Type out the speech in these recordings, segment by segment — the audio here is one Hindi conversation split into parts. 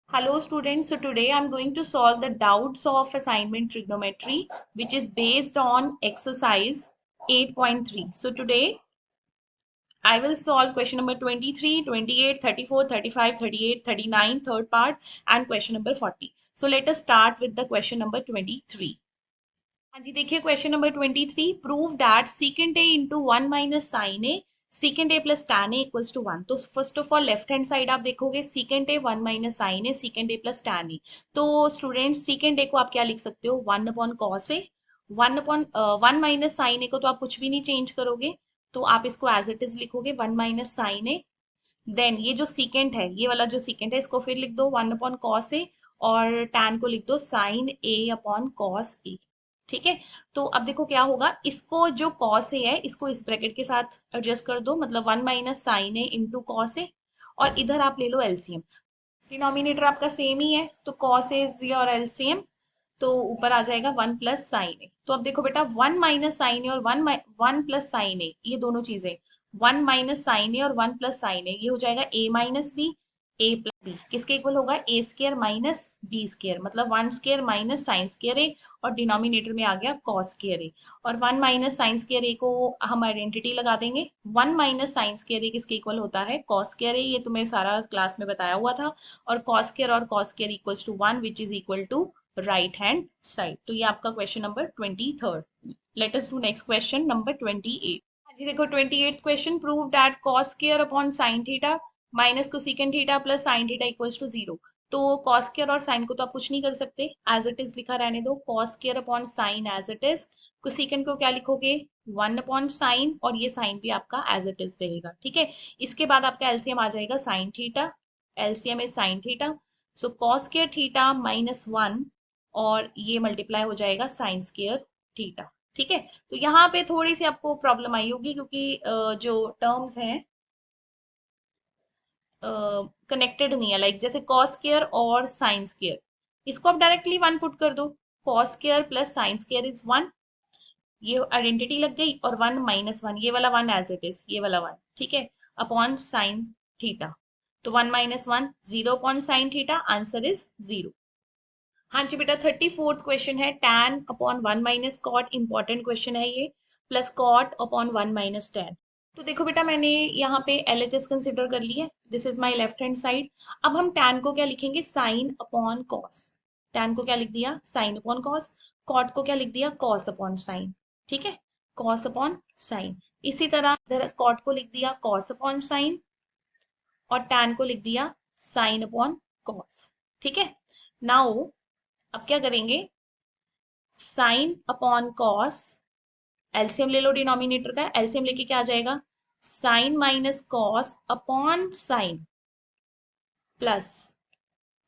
Hello students, so today I'm going to solve the doubts of assignment trigonometry which is based on exercise 8.3. So today I will solve question number 23, 28, 34, 35, 38, 39, third part and question number 40. So let us start with the question number 23. हाँ जी देखिए question number 23 prove that secant A into one minus sine A secant A plus tan A equals to one. तो first of all left hand side आप देखोगे secant A one minus sine A secant A plus tan A. तो स्टूडेंट्स सीकेंट ए को आप क्या लिख सकते हो one upon cos A. One minus sine ए को तो आप कुछ भी नहीं चेंज करोगे, तो आप इसको एज इट इज लिखोगे वन माइनस साइन ए। देन ये जो सीकेंट है, ये वाला जो सीकेंट है इसको फिर लिख दो वन अपॉन कॉस ए, और टैन को लिख दो sign A upon cos A. ठीक है। तो अब देखो क्या होगा, इसको जो कॉस ए है इसको इस ब्रैकेट के साथ एडजस्ट कर दो, मतलब one minus sine A into cos A, और इधर आप ले लो एलसीएम। डिनोमिनेटर आपका सेम ही है तो cos A is your LCM, तो ऊपर आ जाएगा वन प्लस साइन ए। तो अब देखो बेटा वन माइनस साइन ए और वन प्लस साइन ए, ये दोनों चीजें वन माइनस साइन ए और वन प्लस साइन ए, ये हो जाएगा A minus B, A plus B किसके इक्वल होगा A square minus B square, मतलब one square minus sine square A, और डिनोमिनेटर में आ गया कॉस स्केयर ए। और one minus sine square A को हम आइडेंटिटी लगा देंगे, one minus sine square A किसके इक्वल होता है कॉस स्केयर ए, ये तुम्हें सारा क्लास में बताया हुआ था। और cos square equals to one which is equal to right hand side. तो ये आपका question number 23rd। Let us do next question number 28। हाँ जी देखो 28th question prove that cos square upon sine theta minus cosecant theta plus sine theta equals to zero. तो कॉस स्क्वायर और साइन को तो आप कुछ नहीं कर सकते, एज इट इज लिखा रहने दो, cos square upon sine as it is. Cosecant को क्या लिखोगे वन अपॉन साइन, और ये साइन भी आपका एज इट इज रहेगा। ठीक है। इसके बाद आपका एलसीएम आ जाएगा sine theta, LCM is sine theta. So cos square theta minus one, और ये मल्टीप्लाई हो जाएगा साइन स्क्वायर थीटा। ठीक है। तो यहाँ पे थोड़ी सी आपको प्रॉब्लम आई होगी क्योंकि जो टर्म्स हैं कनेक्टेड नहीं है, लाइक जैसे कॉस स्क्वायर और साइन स्क्वायर, इसको आप डायरेक्टली वन पुट कर दो, cos square plus sine square is one, ये आइडेंटिटी लग गई, और वन माइनस वन, ये वाला वन एज इट इज, ये वाला वन। ठीक है। अपॉन साइन थीटा, तो one minus one zero upon sine theta, answer is zero. हाँ जी बेटा 34th क्वेश्चन है tan upon one minus cot, important question है ये, plus cot upon one minus ten. तो देखो बेटा मैंने यहाँ पे LHS कंसिडर कर ली है, this is my left hand side. अब हम tan को क्या लिखेंगे साइन अपॉन कॉस, tan को क्या लिख दिया साइन अपॉन कॉस, कॉट को क्या लिख दिया कॉस अपॉन साइन। ठीक है, कॉस अपॉन साइन। इसी तरह इधर कॉट को लिख दिया कॉस अपॉन साइन, और tan को लिख दिया साइन अपॉन कॉस। ठीक है। नाउ अब क्या करेंगे, साइन अपॉन कॉस, एलसीएम ले लो डिनोमिनेटर का, एलसीएम लेके क्या आ जाएगा sine minus cos upon sine, plus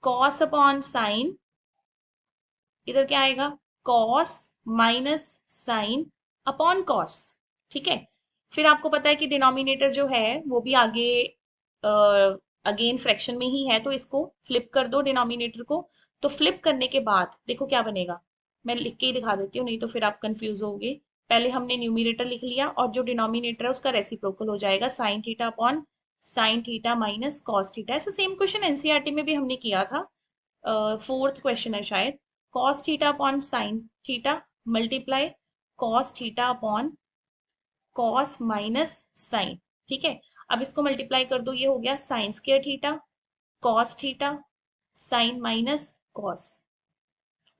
cos upon sine, इधर क्या आएगा cos minus sine upon cos. ठीक है। फिर आपको पता है कि डिनोमिनेटर जो है वो भी आगे अगेन फ्रैक्शन में ही है, तो इसको फ्लिप कर दो डिनोमिनेटर को। तो फ्लिप करने के बाद देखो क्या बनेगा, मैं लिख के ही दिखा देती हूँ नहीं तो फिर आप कंफ्यूज होगे। पहले हमने न्यूमिनेटर लिख लिया, और जो डिनोमिनेटर है उसका रेसिप्रोकल हो जाएगा sine theta upon sine theta minus cos theta. ऐसा सेम क्वेश्चन एनसीईआरटी में भी हमने किया था, फोर्थ क्वेश्चन है शायद। Cos theta upon sine theta multiply cos theta upon cos minus sine. ठीक है। अब इसको मल्टीप्लाई कर दो, ये हो गया sign square theta cos theta sine minus cos,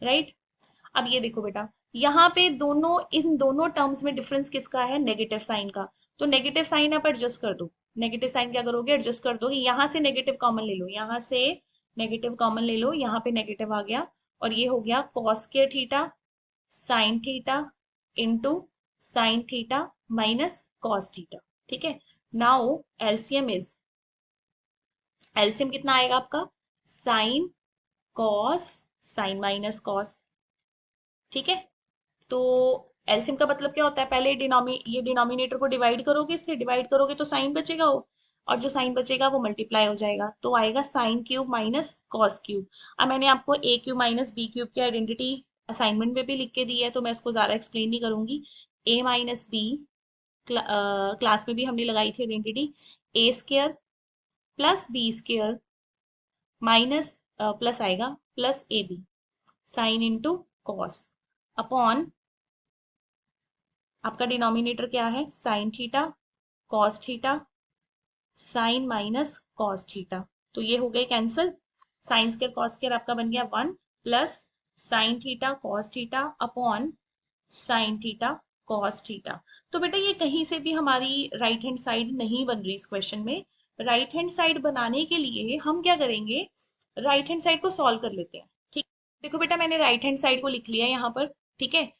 right. अब ये देखो बेटा, यहाँ पे दोनों इन दोनों टर्म्स में डिफरेंस किसका है नेगेटिव साइन का, तो नेगेटिव साइन आप एडजस्ट कर दो। नेगेटिव साइन क्या करोगे एडजस्ट कर दो, यहाँ से नेगेटिव कॉमन ले लो, यहाँ से नेगेटिव कॉमन ले लो, यहाँ पे नेगेटिव आ गया, और ये हो गया cos square theta sine theta into sine theta minus cos theta. ठीक है। नाउ एलसीएम इज, एलसीएम कितना आएगा आपका sine cos sine minus cos. ठीक है। तो एलसीएम का मतलब क्या होता है, पहले ये डिनोमिनेटर को डिवाइड करोगे, इससे डिवाइड करोगे तो साइन बचेगा वो, और जो साइन बचेगा वो मल्टीप्लाई हो जाएगा, तो आएगा sine cube minus cos cube. अब मैंने आपको ए क्यूब माइनस बी क्यूब की आइडेंटिटी असाइनमेंट में भी लिख के दी है, तो मैं इसको ज्यादा एक्सप्लेन नहीं करूंगी। ए माइनस बी क्लास में भी हमने लगाई थी identity, A square plus B square minus plus आएगा plus A B, sine into cos upon आपका डिनोमिनेटर क्या है, sine theta cos theta, sine minus cos theta, तो ये हो गए cancel. Sine square cos square आपका बन गया 1 plus sine theta cos theta upon sine theta cos theta. तो बेटा ये कहीं से भी हमारी राइट हैंड साइड नहीं बन रही इस क्वेश्चन में। राइट हैंड साइड बनाने के लिए हम क्या करेंगे, राइट हैंड साइड को सॉल्व कर लेते हैं। ठीक, देखो बेटा मैंने राइट हैंड साइड को लिख लिया यहाँ पर। ठीक है,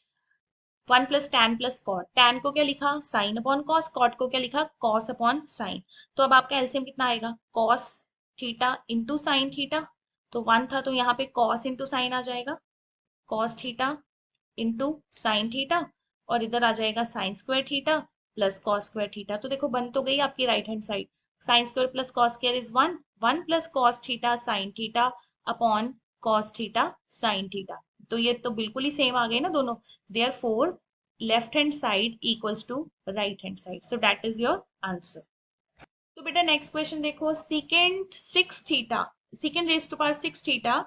1 + tan + कॉट, टैन को क्या लिखा, साइन अपॉन कॉस, कॉट को क्या लिखा, कॉस अपॉन साइन। तो अब आपका एलसीएम कितना आएगा, cos theta into sine theta, तो 1 था तो यहाँ पे कॉस इंटू साइन आ जाएगा, cos theta into sine theta, और इधर आ जाएगा sign square theta plus cos square theta. तो देखो बन तो गई आपकी right hand side, sine square plus cos square is 1, 1 plus cos theta sine theta upon cos theta sine theta. तो ये तो बिल्कुल ही सेम आ गए ना दोनों, therefore left hand side equals to right hand side, so that is your answer. तो बेटा नेक्स्ट क्वेश्चन देखो, secant 6 theta, secant raise to power 6 theta,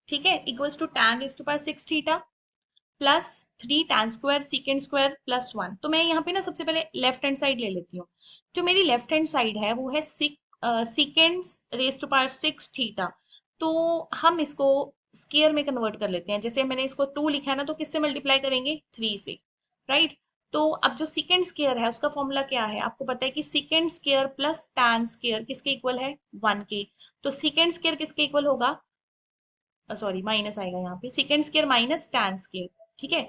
ठीक है, equals to tan raise to power 6 theta plus 3 tan square secant square plus 1। तो मैं यहाँ पे ना सबसे पहले लेफ्ट हैंड साइड ले लेती हूँ। जो मेरी लेफ्ट हैंड साइड है वो है secant raise to power 6 theta, तो हम इसको स्केयर में कन्वर्ट कर लेते हैं। जैसे मैंने इसको 2 लिखा है ना, तो किससे मल्टीप्लाई करेंगे, 3 से, राइट। तो अब जो सीकेंड स्केयर है उसका फॉर्मूला क्या है, आपको पता है कि सीकेंड स्केयर प्लस टैन स्केयर किसके इक्वल है, 1 के। तो सीकेंड स्केयर किसके इक्वल होगा, सॉरी माइनस आएगा यहाँ पे, सीकेंड स्केयर माइनस टैन स्केयर, ठीक है।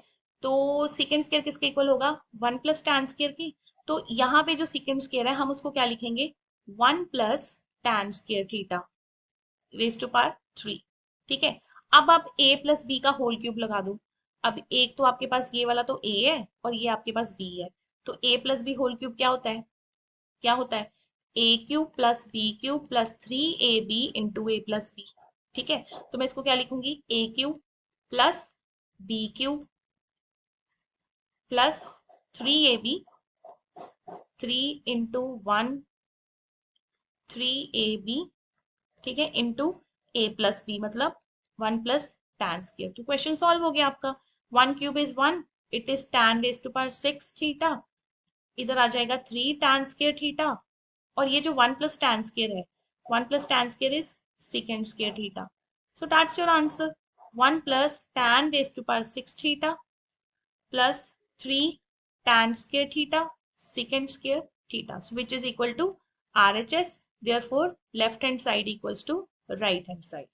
तो सीकेंड स्केयर किसके इक्वल होगा, 1 प्लस टैन स्केयर की। तो यहाँ पे जो सीकेंड स्केयर है हम उसको क्या लिखेंगे, 1 plus tan square theta raise to power 3, ठीक है। अब आप a प्लस बी का होल क्यूब लगा दो। अब एक तो आपके पास ये वाला तो a है और ये आपके पास b है, तो a plus B whole cube क्या होता है, क्या होता है, A cube plus B cube plus 3ab into A plus B, ठीक है। तो मैं इसको क्या लिखूंगी, A cube plus B cube plus 3ab, 3 × 1 3ab, ठीक है, इंटू ए प्लस बी मतलब 1 प्लस टैन स्क्वायर। तो क्वेश्चन सॉल्व हो गया आपका, 1 cube is 1, it is tan raise to power 6 theta, इधर आ जाएगा 3 टैन स्क्वायर थीटा, और ये जो 1 प्लस टैन स्क्वायर है, 1 plus tan square is secant square theta. So that's your answer. 1 plus tan raised to power 6 theta plus 3 tan square theta secant square theta. So which is equal to RHS. Therefore, left hand side equals to right hand side.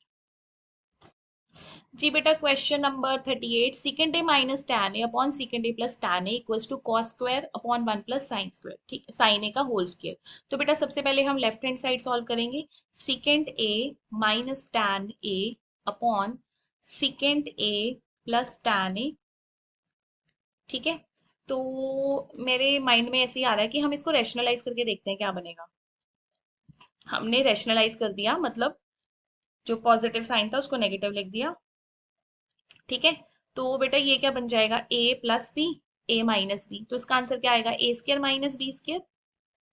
जी बेटा question number 38, secant A minus tan A upon secant A plus tan A equals to cos square upon 1 plus sine square, ठीक है, साइन ए का होल स्क्वायर। तो बेटा सबसे पहले हम लेफ्ट हैंड साइड सॉल्व करेंगे, सीकेंड A minus tan A upon secant A plus tan ए, ठीक है। तो मेरे माइंड में ऐसे ही आ रहा है कि हम इसको रैशनलाइज करके देखते हैं क्या बनेगा। हमने रैशनलाइज कर दिया, मतलब जो पॉजिटिव साइन था उसको नेगेटिव लिख दिया, ठीक है। तो बेटा ये क्या बन जाएगा, a plus B, A minus B, तो इसका आंसर क्या आएगा, A square minus B square,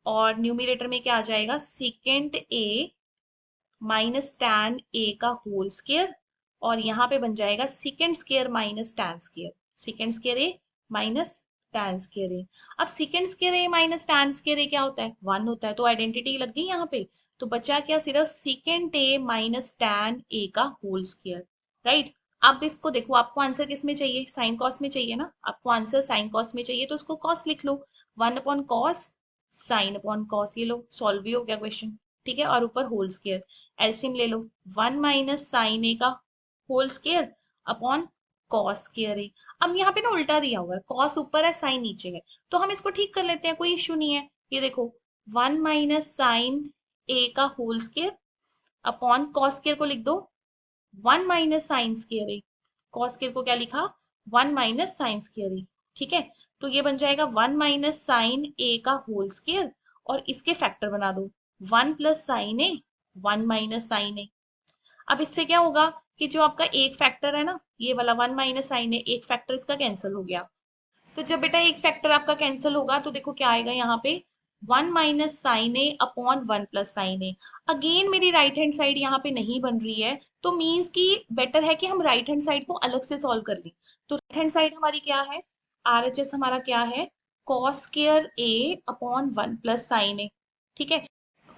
और न्यूमिनेटर में क्या आ जाएगा, सीकेंड ए माइनस टैन ए का होल स्क्र, और यहाँ पे बन जाएगा secant square minus tan square, secant square A minus tan square A. अब secant square A minus tan square A क्या होता है, 1 होता है, तो आइडेंटिटी लग गई यहाँ पे। तो बचा क्या, सिर्फ सीकेंड ए माइनस टैन ए का होल स्क्र, राइट। अब इसको देखो, आपको आंसर किस में चाहिए, साइन कॉस में चाहिए ना, आपको आंसर साइन कॉस में चाहिए, तो उसको कॉस लिख लो, 1 upon cos sine upon cos, ये लो सॉल्व भी हो गया क्वेश्चन, ठीक है। और ऊपर होल स्क्वायर, एलसीएम ले लो, 1 माइनस साइन ए का whole square upon cos square A. अब यहाँ पे ना उल्टा दिया हुआ है, कॉस ऊपर है साइन नीचे है, तो हम इसको ठीक कर लेते हैं, कोई इश्यू नहीं है। ये देखो 1 माइनस साइन ए का whole square upon cos square को लिख दो 1 minus sine square A, cos square को क्या लिखा, 1 माइनस साइन स्क्वायर ए, ठीक है। तो ये बन जाएगा 1 माइनस साइन ए का होल स्क्वायर, और इसके फैक्टर बना दो 1 प्लस साइन ए, 1 माइनस साइन ए। अब इससे क्या होगा कि जो आपका एक फैक्टर है ना, ये वाला 1 माइनस साइन ए, एक फैक्टर इसका कैंसिल हो गया। तो जब बेटा एक फैक्टर आपका कैंसिल होगा तो देखो क्या आएगा यहाँ पे, one minus sine A upon one plus sine A. Again मेरी राइट हैंड साइड यहाँ पे नहीं बन रही है, तो मीन्स कि बेटर है कि हम राइट हैंड साइड को अलग से सॉल्व कर लें। तो राइट हैंड साइड हमारी क्या है, आरएचएस हमारा क्या है, cos square A upon one plus sine A. ठीक है,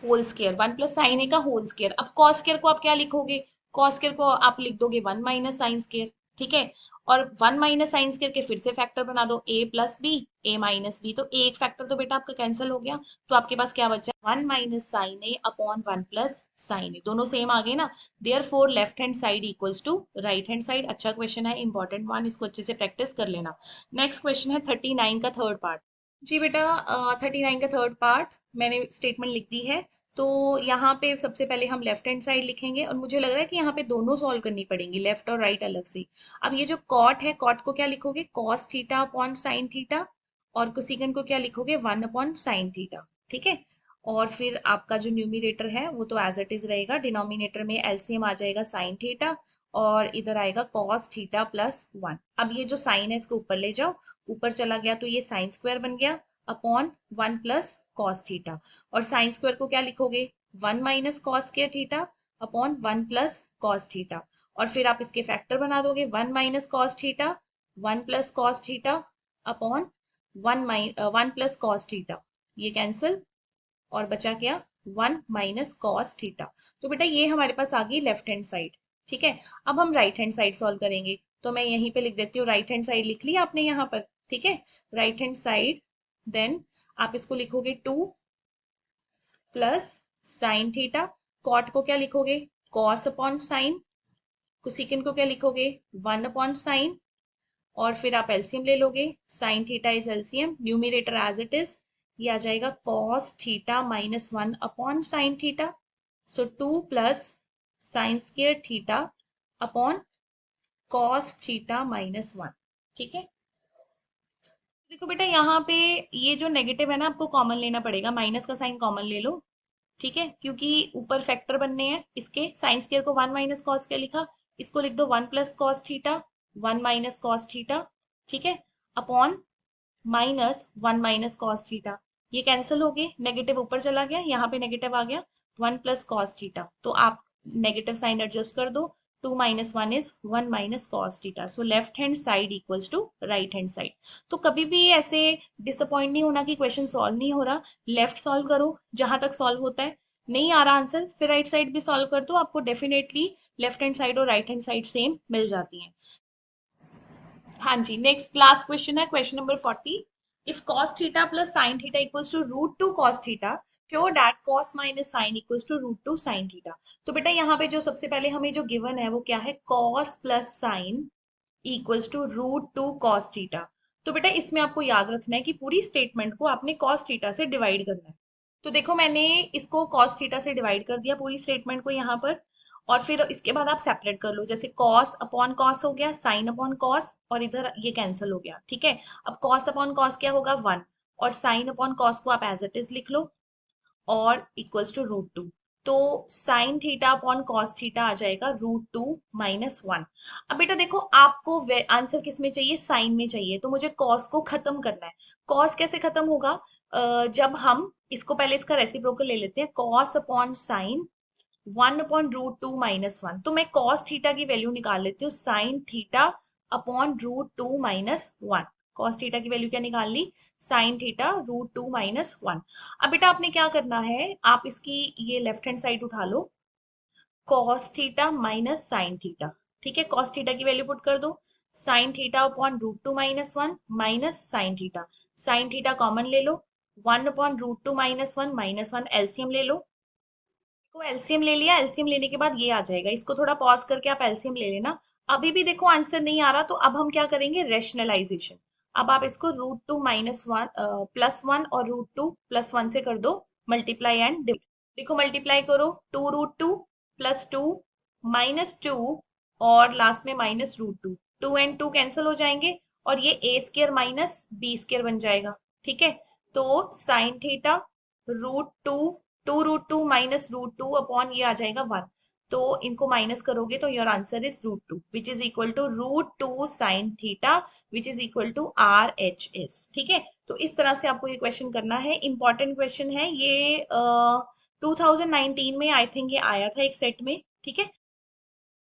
whole square, one plus sine A का होल स्केयर। अब कॉस स्केयर को आप क्या लिखोगे, कॉस स्केयर को आप लिख दोगे वन माइनस साइन स्केयर। ठीक है, और वन माइनस साइन स्केयर के फिर से फैक्टर बना दो, ए plus B, A minus B. तो एक फैक्टर तो बेटा आपका कैंसिल हो गया, तो आपके पास क्या बचा, one minus sine A upon one plus sine A, दोनों सेम आ गए ना। Therefore left hand side equals to right hand side. अच्छा क्वेश्चन है, इंपॉर्टेंट वन, इसको अच्छे से प्रैक्टिस कर लेना। नेक्स्ट क्वेश्चन है 39 का थर्ड पार्ट। जी बेटा, 39 का थर्ड पार्ट मैंने स्टेटमेंट लिख दी है। तो यहाँ पे सबसे पहले हम लेफ्ट हैंड साइड लिखेंगे, और मुझे लग रहा है कि यहाँ पे दोनों सॉल्व करनी पड़ेंगी, लेफ्ट और राइट अलग से। अब ये जो कॉट है, कॉट को क्या लिखोगे, cos theta upon sine theta, और कोसेकंड को क्या लिखोगे, वन अपॉन साइन थीटा। ठीक है, और फिर आपका जो न्यूमिनेटर है वो तो एज इट इज रहेगा, डिनोमिनेटर में एलसीएम आ जाएगा साइन थीटा, और इधर आएगा कॉस थीटा प्लस वन। अब ये जो साइन है इसको ऊपर ले जाओ, ऊपर चला गया तो ये साइन स्क्वायर बन गया upon one plus cos theta. और साइन स्क्वायर को क्या लिखोगे, one minus cos square theta upon one plus cos theta. और फिर आप इसके फैक्टर बना दोगे, one minus cos theta, one plus cos theta upon one plus cos theta, ये कैंसिल, और बचा क्या, वन माइनस कॉस थीटा। तो बेटा ये हमारे पास आ गई लेफ्ट हैंड साइड। ठीक है, अब हम राइट हैंड साइड सॉल्व करेंगे, तो मैं यहीं पे लिख देती हूँ, राइट हैंड साइड लिख लिया आपने यहाँ पर। ठीक है, राइट हैंड साइड, देन आप इसको लिखोगे two plus sine theta, cot को क्या लिखोगे, कॉस अपॉन साइन, कोसेकंड को क्या लिखोगे, वन अपॉन साइन, और फिर आप एलसीएम ले लोगे, sine theta is LCM, numerator as it is, ये आ जाएगा cos theta minus one upon sine theta. So two plus sine square theta upon cos theta minus one. ठीक है, देखो बेटा यहाँ पे ये जो नेगेटिव है ना, आपको कॉमन लेना पड़ेगा, माइनस का साइन कॉमन ले लो। ठीक है, क्योंकि ऊपर फैक्टर बनने हैं इसके, साइन स्क्वायर को वन माइनस कॉस के लिखा, इसको लिख दो one plus cos theta, one minus cos theta. ठीक है, upon minus one minus cos theta, ये कैंसिल हो गए, नेगेटिव ऊपर चला गया, यहाँ पे नेगेटिव आ गया, वन प्लस कॉस थीटा। तो आप नेगेटिव साइन एडजस्ट कर दो, two minus one is one minus cos theta. So left hand side equals to right hand side. तो कभी भी ऐसे डिसअपॉइंट नहीं होना कि क्वेश्चन सॉल्व नहीं हो रहा, लेफ्ट सॉल्व करो जहां तक सॉल्व होता है, नहीं आ रहा आंसर फिर राइट साइड भी सॉल्व कर दो, आपको डेफिनेटली लेफ्ट हैंड साइड और राइट हैंड साइड सेम मिल जाती है। हाँ जी, नेक्स्ट लास्ट क्वेश्चन है, question number 40। If cos theta plus sin theta equals to root two cos theta, show that cos minus sin equals to root two sin theta. तो बेटा यहाँ पे जो सबसे पहले हमें जो गिवन है वो क्या है, cos plus sin equals to root two cos theta. तो बेटा इसमें आपको याद रखना है कि पूरी स्टेटमेंट को आपने cos थीटा से डिवाइड करना है। तो देखो मैंने इसको cos थीटा से डिवाइड कर दिया पूरी स्टेटमेंट को यहाँ पर, और फिर इसके बाद आप सेपरेट कर लो, जैसे कॉस अपॉन कॉस हो गया, साइन अपॉन कॉस, और इधर ये कैंसिल हो गया। ठीक है, अब कॉस अपॉन कॉस क्या होगा, वन, और साइन अपॉन कॉस को आप एज इट इज लिख लो, और इक्वल्स टू रूट टू। तो sine theta upon cos theta आ जाएगा रूट टू माइनस वन। अब बेटा देखो आपको आंसर किस में चाहिए, साइन में चाहिए, तो मुझे कॉस को खत्म करना है। कॉस कैसे खत्म होगा, जब हम इसको पहले इसका रेसिप्रोकल ले लेते हैं, cos upon sine one upon root two minus one. तो मैं कॉस थीटा की वैल्यू निकाल लेती हूँ, sine theta upon root two minus one. Cos theta की वैल्यू क्या निकाल ली, sine theta root two minus one. अब बेटा आपने क्या करना है, आप इसकी ये लेफ्ट हैंड साइड उठा लो, cos theta minus sine theta. ठीक है, कॉस थीटा की वैल्यू पुट कर दो, sine theta upon root two minus one minus sine theta, sine theta common ले लो, one upon root two minus one LCM ले लो। को एलसीएम ले लिया, एलसीएम लेने के बाद ये आ जाएगा, इसको थोड़ा पॉज करके आप एलसीएम ले लेना। अभी भी देखो आंसर नहीं आ रहा, तो अब हम क्या करेंगे, रेशनलाइजेशन। अब आप इसको root two minus one plus one और रूट टू प्लस वन से कर दो मल्टीप्लाई एंड डिवाइड। देखो मल्टीप्लाई करो, two root two plus two minus two, और लास्ट में minus root two, two and two cancel हो जाएंगे, और ये A square minus B square बन जाएगा। ठीक है, तो sine theta root two, two root two minus root two upon ये आ जाएगा वन। तो इनको माइनस करोगे तो your answer is root 2 which is equal to root 2 sine theta which is equal to RHS। ठीक है, तो इस तरह से आपको ये क्वेश्चन करना है। इंपॉर्टेंट क्वेश्चन है ये, 2019 में आई थिंक ये आया था एक सेट में। ठीक है,